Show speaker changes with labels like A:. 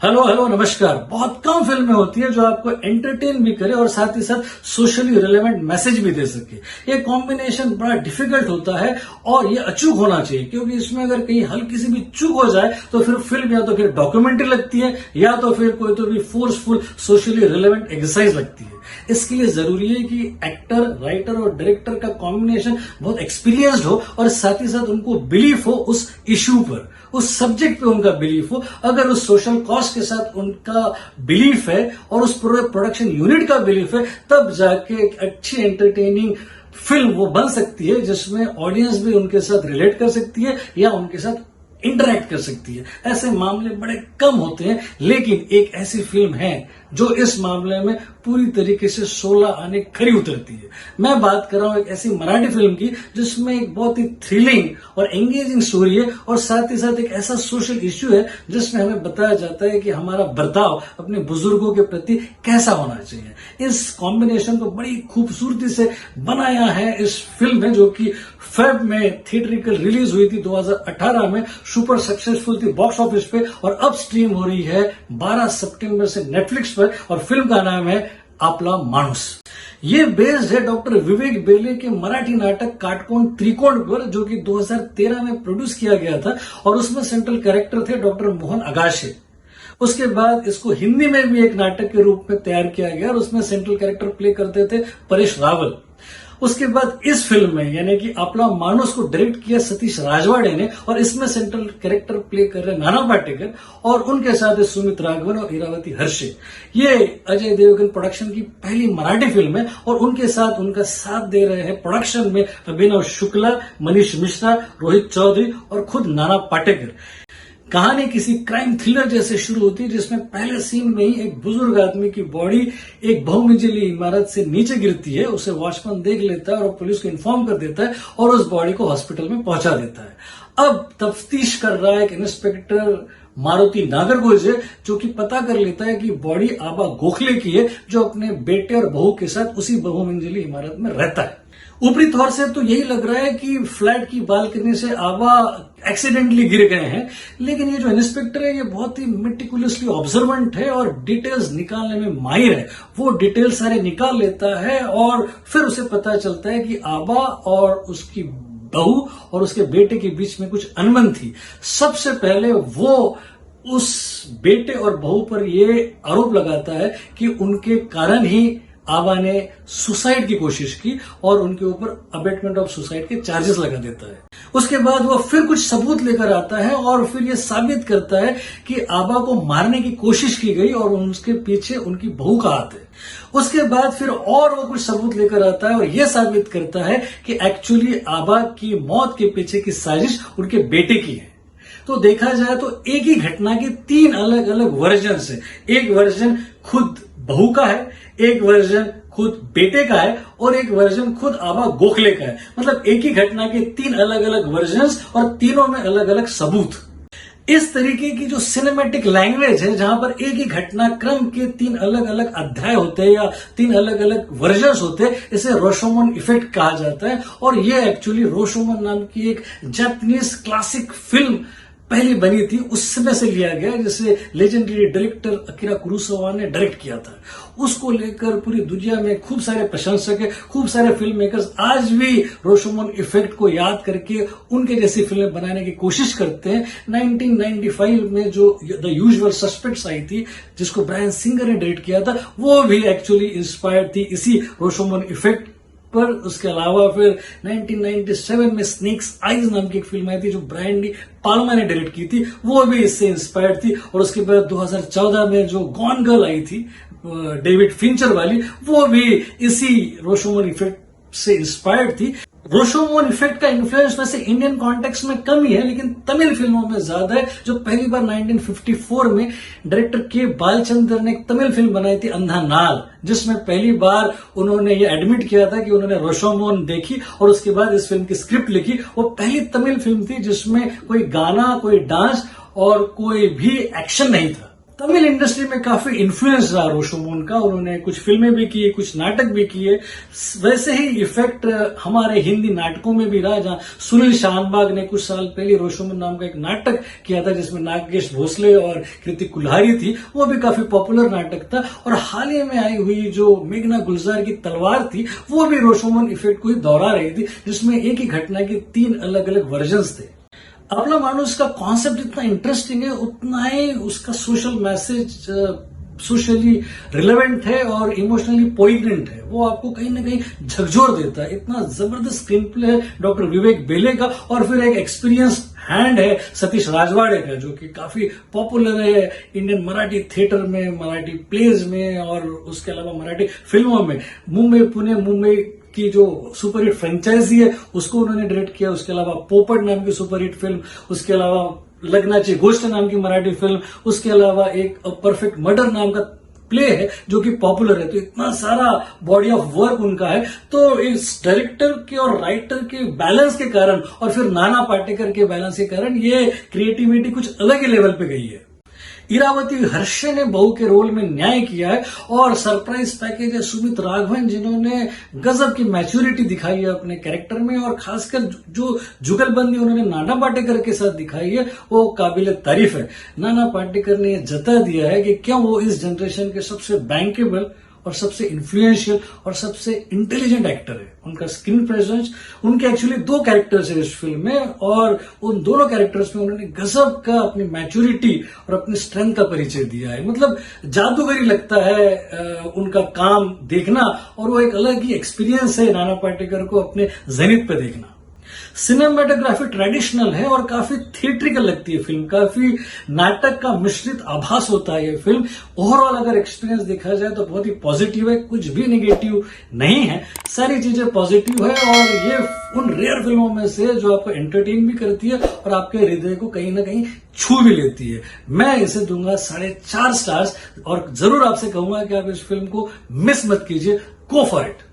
A: Hello hello नमस्कार। बहुत कम फिल्में होती है जो आपको एंटरटेन भी करे और साथ ही साथ सोशली रिलेवेंट मैसेज भी दे सके। ये कॉम्बिनेशन बड़ा डिफिकल्ट होता है और ये अचूक होना चाहिए, क्योंकि इसमें अगर कहीं हल्की सी भी चूक हो जाए तो फिर फिल्म या तो फिर डॉक्यूमेंट्री लगती है या तो फिर कोई तो भी फोर्सफुल सोशली रिलेवेंट एक्सरसाइज लगती है। इसके लिए जरूरी है कि एक्टर, राइटर और डायरेक्टर का कॉम्बिनेशन बहुत एक्सपीरियंस्ड हो और साथ ही साथ उनको बिलीफ हो उस इश्यू पर, उस सब्जेक्ट पे उनका बिलीफ हो। अगर उस सोशल कॉज के साथ उनका बिलीफ है और उस पूरे प्रोडक्शन यूनिट का बिलीफ है, तब जाके एक अच्छी एंटरटेनिंग फिल्म वो बन सकती है जिसमें ऑडियंस भी उनके साथ रिलेट कर सकती है या उनके साथ इंटरैक्ट कर सकती है। ऐसे मामले बड़े कम होते हैं, लेकिन एक ऐसी फिल्म है जो इस मामले में पूरी तरीके से 16 आने खरी उतरती है। मैं बात कर रहा हूं एक ऐसी मराठी फिल्म की जिसमें एक बहुत ही थ्रिलिंग और एंगेजिंग स्टोरी है और साथ ही साथ एक ऐसा सोशल इश्यू है जिसमें हमें बताया जाता है कि हमारा बर्ताव अपने बुजुर्गों के प्रति कैसा होना चाहिए। इस कॉम्बिनेशन को बड़ी खूबसूरती से बनाया है इस फिल्म में, जो कि फेब में थिएट्रिकल रिलीज हुई थी 2018 में, सुपर सक्सेसफुल थी बॉक्स ऑफिस पे और अब स्ट्रीम हो रही है 12 सितंबर से नेटफ्लिक्स पर और फिल्म का नाम है आपला माणूस। ये बेस्ड है डॉक्टर विवेक बेले के मराठी नाटक काटकोण त्रिकोण पर, जो कि 2013 में प्रोड्यूस किया गया था और उसमें सेंट्रल कैरेक्टर थे डॉक्टर मोहन अगाशे। उसके बाद इसको हिंदी में भी एक नाटक के रूप में तैयार किया गया और उसमें सेंट्रल कैरेक्टर प्ले करते थे परेश रावल। उसके बाद इस फिल्म में यानी कि आपला मानुस को डायरेक्ट किया सतीश राजवाड़े ने और इसमें सेंट्रल कैरेक्टर प्ले कर रहे नाना पाटेकर और उनके साथ सुमित राघवन और इरावती हर्षे। ये अजय देवगन प्रोडक्शन की पहली मराठी फिल्म है और उनके साथ उनका साथ दे रहे हैं प्रोडक्शन में अभिनव शुक्ला, मनीष मिश्रा, रोहित चौधरी और खुद नाना पाटेकर। कहानी किसी क्राइम थ्रिलर जैसे शुरू होती है, जिसमें पहले सीन में ही एक बुजुर्ग आदमी की बॉडी एक बहुमंजिली इमारत से नीचे गिरती है। उसे वॉचमैन देख लेता है और पुलिस को इन्फॉर्म कर देता है और उस बॉडी को हॉस्पिटल में पहुंचा देता है। अब तफ्तीश कर रहा है एक इंस्पेक्टर मारुति नागरगोजे, जो कि पता कर लेता है कि बॉडी आबा गोखले की है, जो अपने बेटे और बहू के साथ उसी बहुमंजिली इमारत में रहता है। ऊपरी तौर से तो यही लग रहा है कि फ्लैट की बालकनी से आबा एक्सीडेंटली गिर गए हैं, लेकिन ये जो इंस्पेक्टर है ये बहुत ही मेटिकुलसली ऑब्जर्वेंट है और डिटेल्स निकालने में माहिर है। वो डिटेल सारे निकाल लेता है और फिर उसे पता चलता है कि आबा और उसकी बहू और उसके बेटे के बीच में कुछ अनबन थी। सबसे पहले वो उस बेटे और बहू पर ये आरोप लगाता है कि उनके कारण ही आबा ने सुसाइड की कोशिश की और उनके ऊपर अबेटमेंट ऑफ सुसाइड के चार्जेस लगा देता है। उसके बाद वो फिर कुछ सबूत लेकर आता है और फिर ये साबित करता है कि आबा को मारने की कोशिश की गई और उसके पीछे उनकी बहू का हाथ है। उसके बाद फिर और वो कुछ सबूत लेकर आता है और ये साबित करता है कि एक्चुअली आबा की मौत के पीछे की साजिश उनके बेटे की है। तो देखा जाए तो एक ही घटना के 3 अलग अलग वर्जन है। एक वर्जन खुद बहू का है, एक वर्जन खुद बेटे का है और एक वर्जन खुद आबा गोखले का है। मतलब एक ही घटना के 3 अलग अलग वर्जन्स और तीनों में अलग अलग सबूत। इस तरीके की जो सिनेमैटिक लैंग्वेज है, जहां पर एक ही घटनाक्रम के 3 अलग अलग अध्याय होते हैं या 3 अलग अलग वर्जन्स होते हैं, इसे रोशोमन इफेक्ट कहा जाता है। और ये एक्चुअली रोशोमन नाम की एक जापानीज क्लासिक फिल्म पहली बनी थी, उस समय से लिया गया, जिसे लेजेंडरी डायरेक्टर अकिरा कुरोसावा ने डायरेक्ट किया था। उसको लेकर पूरी दुनिया में खूब सारे प्रशंसक है, खूब सारे फिल्म मेकर्स आज भी रोशोमन इफेक्ट को याद करके उनके जैसी फिल्में बनाने की कोशिश करते हैं। 1995 में जो द यूजुअल सस्पेक्ट्स आई थी, जिसको ब्रायन सिंगर ने डायरेक्ट किया था, वो भी एक्चुअली इंस्पायर्ड थी इसी रोशोमन इफेक्ट पर। उसके अलावा फिर 1997 में स्नेक्स आइज नाम की एक फिल्म आई थी जो ब्रायन डी पाल्मा ने डायरेक्ट की थी, वो भी इससे इंस्पायर्ड थी। और उसके बाद 2014 में जो गॉन गर्ल आई थी डेविड फिंचर वाली, वो भी इसी रोशोमन इफेक्ट से इंस्पायर्ड थी। रोशोमन इफेक्ट का इन्फ्लुएंस वैसे इंडियन कॉन्टेक्स्ट में कम ही है, लेकिन तमिल फिल्मों में ज्यादा है। जो पहली बार 1954 में डायरेक्टर के बालचंद्र ने एक तमिल फिल्म बनाई थी अंधा नाल, जिसमें पहली बार उन्होंने ये एडमिट किया था कि उन्होंने रोशोमन देखी और उसके बाद इस फिल्म की स्क्रिप्ट लिखी। वो पहली तमिल फिल्म थी जिसमें कोई गाना, कोई डांस और कोई भी एक्शन नहीं था। तमिल इंडस्ट्री में काफी इन्फ्लुएंस रहा रोशोमोन का। उन्होंने कुछ फिल्में भी की, कुछ नाटक भी किए। वैसे ही इफेक्ट हमारे हिंदी नाटकों में भी रहा, जहां सुनील शानबाग ने कुछ साल पहले रोशोमोन नाम का एक नाटक किया था जिसमें नागेश भोसले और कृति कुल्हारी थी। वो भी काफी पॉपुलर नाटक था। और हाल ही में आई हुई जो मेघना गुलजार की तलवार थी, वो भी रोशोमोन इफेक्ट को ही दोहरा रही थी, जिसमें एक ही घटना के 3 अलग अलग वर्जन्स थे। अपना मानुस का कॉन्सेप्ट जितना इंटरेस्टिंग है, उतना ही उसका सोशल मैसेज सोशली रिलेवेंट है और इमोशनली पोइग्नेंट है। वो आपको कहीं ना कहीं झकझोर देता है। इतना जबरदस्त स्क्रीन प्ले है डॉक्टर विवेक बेले का, और फिर एक एक्सपीरियंस हैंड है सतीश राजवाड़े का, जो कि काफी पॉपुलर है इंडियन मराठी थिएटर में, मराठी प्लेज में, और उसके अलावा मराठी फिल्मों में। मुंबई की जो सुपरहिट फ्रेंचाइजी है उसको उन्होंने डायरेक्ट किया। उसके अलावा पोपट नाम की सुपरहिट फिल्म, उसके अलावा लग्नाची गोष्ट नाम की मराठी फिल्म, उसके अलावा एक परफेक्ट मर्डर नाम का प्ले है जो कि पॉपुलर है। तो इतना सारा बॉडी ऑफ वर्क उनका है। तो इस डायरेक्टर के और राइटर के बैलेंस के कारण, और फिर नाना पाटेकर के बैलेंस के कारण, ये क्रिएटिविटी कुछ अलग ही लेवल पे गई है। इरावती हर्षे ने बहू के रोल में न्याय किया है, और सरप्राइज पैकेज है सुमित राघवन, जिन्होंने गजब की मैच्योरिटी दिखाई है अपने कैरेक्टर में, और खासकर जो जुगलबंदी उन्होंने नाना पाटेकर के साथ दिखाई है वो काबिल तारीफ है। नाना पाटेकर ने जता दिया है कि क्यों वो इस जनरेशन के सबसे बैंकेबल और सबसे इन्फ्लुएंशियल और सबसे इंटेलिजेंट एक्टर है। उनका स्क्रीन प्रेजेंस, उनके एक्चुअली 2 कैरेक्टर्स है इस फिल्म में, और उन दोनों कैरेक्टर्स में उन्होंने गजब का अपनी मैच्योरिटी और अपनी स्ट्रेंथ का परिचय दिया है। मतलब जादूगरी लगता है उनका काम देखना, और वो एक अलग ही एक्सपीरियंस है नाना पाटेकर को अपने जेनिथ पे देखना। सिनेमेटोग्राफी ट्रेडिशनल है और काफी थिएट्रिकल लगती है फिल्म, काफी नाटक का मिश्रित आभास होता है ये फिल्म। ओवरऑल अगर एक्सपीरियंस देखा जाए तो बहुत ही पॉजिटिव है, कुछ भी नेगेटिव नहीं है, सारी चीजें पॉजिटिव है। और ये उन रेयर फिल्मों में से जो आपको एंटरटेन भी करती है और आपके हृदय को कहीं ना कहीं छू भी लेती है। मैं इसे दूंगा 4.5 स्टार्स, और जरूर आपसे कहूंगा कि आप इस फिल्म को मिस मत कीजिए। Go for it.